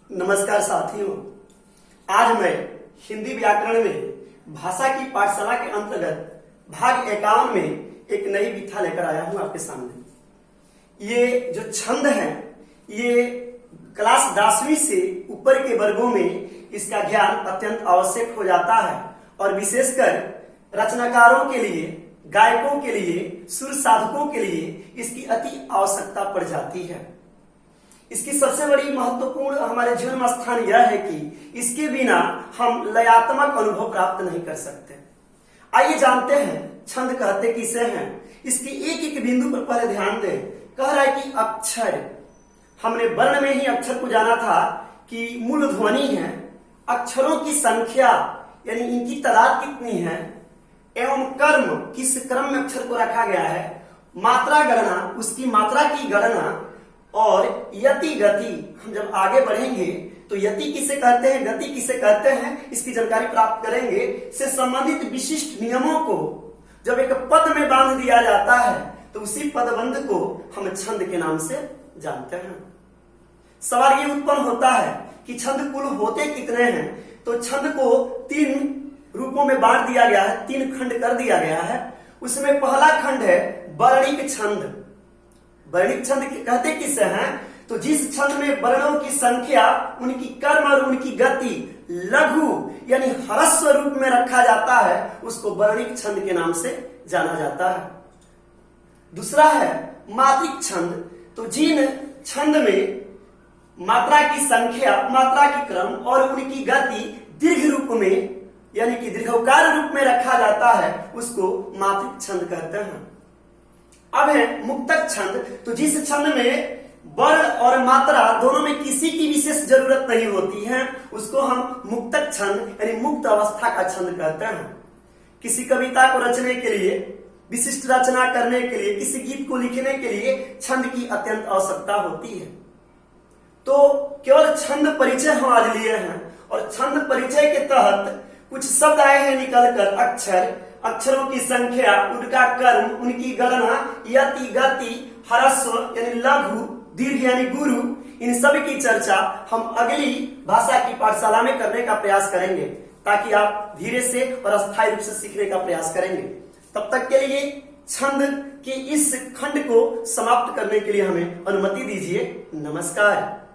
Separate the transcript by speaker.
Speaker 1: नमस्कार साथियों, आज मैं हिंदी व्याकरण में भाषा की पाठशाला के अंतर्गत भाग 51 में एक नई विधा लेकर आया हूं आपके सामने। ये जो छंद है ये क्लास 10वीं से ऊपर के वर्गों में इसका ज्ञान अत्यंत आवश्यक हो जाता है और विशेषकर रचनाकारों के लिए, गायकों के लिए, सुर साधकों के लिए इसकी अति आवश्यकता पड़ जाती है। इसकी सबसे बड़ी महत्वपूर्ण हमारे जीवन में स्थान यह है कि इसके बिना हम लयात्मक अनुभव प्राप्त नहीं कर सकते। आइए जानते हैं छंद कहते किसे हैं। इसके एक एक बिंदु पर पहले ध्यान दें। कह रहा है कि अक्षर, हमने वर्ण में ही अक्षर को जाना था कि मूल ध्वनि है। अक्षरों की संख्या यानी इनकी तादाद कितनी है, एवं कर्म, किस क्रम में अक्षर को रखा गया है, मात्रा गणना, उसकी मात्रा की गणना, और यति गति। हम जब आगे बढ़ेंगे तो यति किसे कहते हैं, गति किसे कहते हैं, इसकी जानकारी प्राप्त करेंगे। से संबंधित विशिष्ट नियमों को जब एक पद में बांध दिया जाता है तो उसी पदबंध को हम छंद के नाम से जानते हैं। सवाल ये उत्पन्न होता है कि छंद कुल होते कितने हैं। तो छंद को 3 रूपों में बांट दिया गया है, 3 खंड कर दिया गया है। उसमें पहला खंड है वर्णिक छंद। वर्णिक छंद कहते किसे हैं, तो जिस छंद में वर्णों की संख्या, उनकी कर्म और उनकी गति लघु यानी ह्रस्व रूप में रखा जाता है, उसको वर्णिक छंद के नाम से जाना जाता है। दूसरा है मात्रिक छंद। तो जिन छंद में मात्रा की संख्या, मात्रा की क्रम और उनकी गति दीर्घ रूप में यानी कि दीर्घकार रूप में रखा जाता है, उसको मात्रिक छंद कहते हैं। अब है मुक्तक छंद। तो जिस छंद में वर्ण और मात्रा दोनों में किसी की विशेष जरूरत नहीं होती है, उसको हम मुक्तक छंद यानी मुक्त अवस्था का छंद कहते हैं। किसी कविता को रचने के लिए, विशिष्ट रचना करने के लिए, किसी गीत को लिखने के लिए छंद की अत्यंत आवश्यकता होती है। तो केवल छंद परिचय हम आज लिए हैं और छंद परिचय के तहत कुछ शब्द आए हैं निकलकर। अक्षर, अक्षरों की संख्या, उनका कर्म, उनकी गणना, यति, गति, ह्रस्व यानी लघु, दीर्घ यानी गुरु, इन सब की चर्चा हम अगली भाषा की पाठशाला में करने का प्रयास करेंगे, ताकि आप धीरे से और अस्थायी रूप से सीखने का प्रयास करेंगे। तब तक के लिए छंद के इस खंड को समाप्त करने के लिए हमें अनुमति दीजिए। नमस्कार।